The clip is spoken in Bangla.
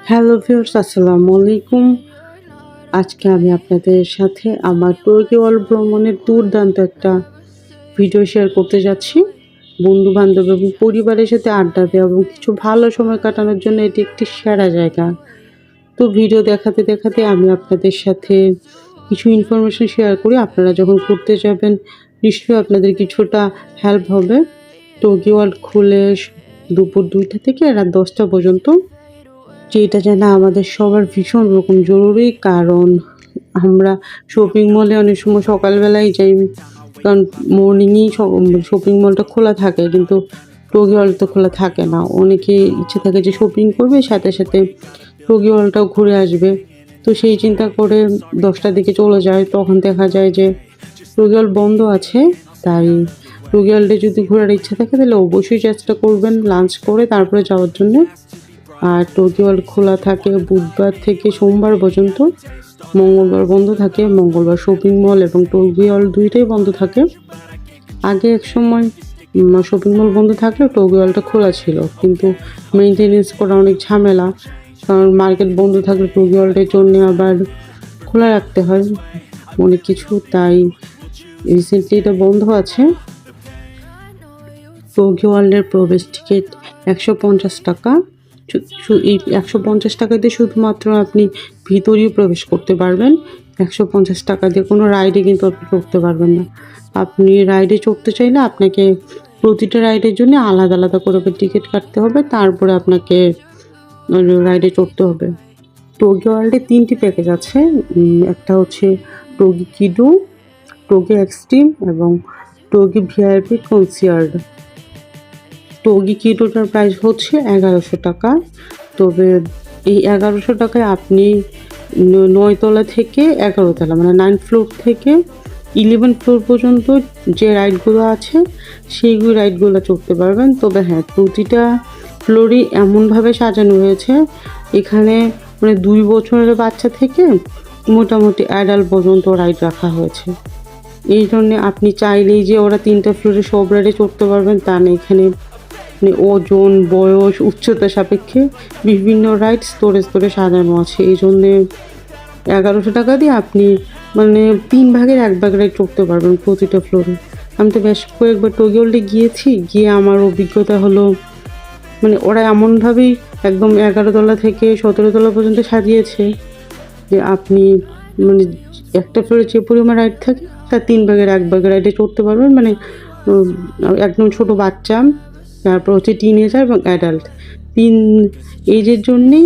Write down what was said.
হ্যালো ভিউয়ার্স, আসসালামু আলাইকুম। আজকে আমি আপনাদের সাথে আমার তুর্কি ওয়ার্ল্ড ভ্রমণের দুর্দান্ত একটা ভিডিও শেয়ার করতে যাচ্ছি। বন্ধু বান্ধব এবং পরিবারের সাথে আড্ডা দেওয়া এবং কিছু ভালো সময় কাটানোর জন্য এটি একটি সেরা জায়গা। তো ভিডিও দেখাতে দেখাতে আমি আপনাদের সাথে কিছু ইনফরমেশন শেয়ার করি। আপনারা যখন ঘুরতে যাবেন নিশ্চয়ই আপনাদের কিছুটা হেল্প হবে। তুর্কি ওয়ার্ল্ড খুলে দুপুর 2টা থেকে রাত 10টা পর্যন্ত। যেটা জানা আমাদের সবার ভীষণ রকম জরুরি, কারণ আমরা শপিং মলে অনেক সময় সকালবেলায় যাই, কারণ মর্নিংয়েই শপিং মলটা খোলা থাকে, কিন্তু তুর্কি ওয়ার্ল্ড তো খোলা থাকে না। অনেকে ইচ্ছে থাকে যে শপিং করবে, সাথে সাথে তুর্কি ওয়ার্ল্ডটাও ঘুরে আসবে। তো সেই চিন্তা করে 10টার দিকে চলে যায়, তখন দেখা যায় যে তুর্কি ওয়ার্ল্ড বন্ধ আছে। তাই তুর্কি ওয়ার্ল্ডে যদি ঘোরার ইচ্ছা থাকে তাহলে অবশ্যই চেষ্টা করবেন লাঞ্চ করে তারপরে যাওয়ার জন্য। আর তুর্কি ওয়ার্ল্ড খোলা থাকে বুধবার থেকে সোমবার পর্যন্ত, মঙ্গলবার বন্ধ থাকে। মঙ্গলবার শপিং মল এবং তুর্কি ওয়ার্ল্ড দুইটাই বন্ধ থাকে। আগে এক সময় শপিং মল বন্ধ থাকলেও তুর্কি ওয়ার্ল্ডটা খোলা ছিল, কিন্তু মেনটেনেন্স করা অনেক ঝামেলা, কারণ মার্কেট বন্ধ থাকলে তুর্কি ওয়ার্ল্ডের জন্য আবার খোলা রাখতে হয় অনেক কিছু। তাই রিসেন্টলি এটা বন্ধ আছে। তুর্কি ওয়ার্ল্ডের প্রবেশ টিকিট 150 টাকা। এই 150 টাকা দিয়ে শুধুমাত্র আপনি ভিতরেই প্রবেশ করতে পারবেন। 150 টাকা দিয়ে কোনো রাইডে কিন্তু আপনি চড়তে পারবেন না। আপনি রাইডে চড়তে চাইলে আপনাকে প্রতিটা রাইডের জন্য আলাদা আলাদা করে টিকিট কাটতে হবে, তারপরে আপনাকে রাইডে চড়তে হবে। তুর্কি ওয়ার্ল্ডে 3টি প্যাকেজ আছে। একটা হচ্ছে তুর্কি কিডো, তুর্কি এক্সট্রিম এবং তুর্কি ভিআইপি কনসিয়ার্ড। তুর্কি কিডোটার প্রাইস হচ্ছে 1100 টাকা। তবে এই 1100 টাকায় আপনি 9 তলা থেকে 11 তলা, মানে 9 ফ্লোর থেকে 11 ফ্লোর পর্যন্ত যে রাইডগুলো আছে সেইগুলো রাইডগুলো চড়তে পারবেন। তবে হ্যাঁ, প্রতিটা ফ্লোরই এমনভাবে সাজানো হয়েছে, এখানে মানে 2 বছরের বাচ্চা থেকে মোটামুটি অ্যাডাল্ট পর্যন্ত রাইড রাখা হয়েছে। এই জন্যে আপনি চাইলেই যে ওরা 3টা ফ্লোরে সব রাইডে চড়তে পারবেন তা না। এখানে ওজন, বয়স, উচ্চতা সাপেক্ষে বিভিন্ন রাইড স্তরে স্তরে সাজানো আছে। এই জন্যে 1100 টাকা দিয়ে আপনি মানে 3 ভাগের 1 ভাগ রাইড চড়তে পারবেন প্রতিটা ফ্লোরে। আমি তো বেশ কয়েকবার তুর্কি ওয়ার্ল্ডে গিয়ে আমার অভিজ্ঞতা হলো, মানে ওরা এমনভাবেই একদম 11 তলা থেকে 17 তলা পর্যন্ত সাজিয়েছে যে আপনি মানে একটা ফ্লোরে যে পরিমাণ রাইড থাকে তার 3 ভাগের 1 ভাগ রাইডে চড়তে পারবেন। মানে একদম ছোট বাচ্চা, তারপর হচ্ছে টিনেজার এবং অ্যাডাল্ট, 3 এজের জন্যেই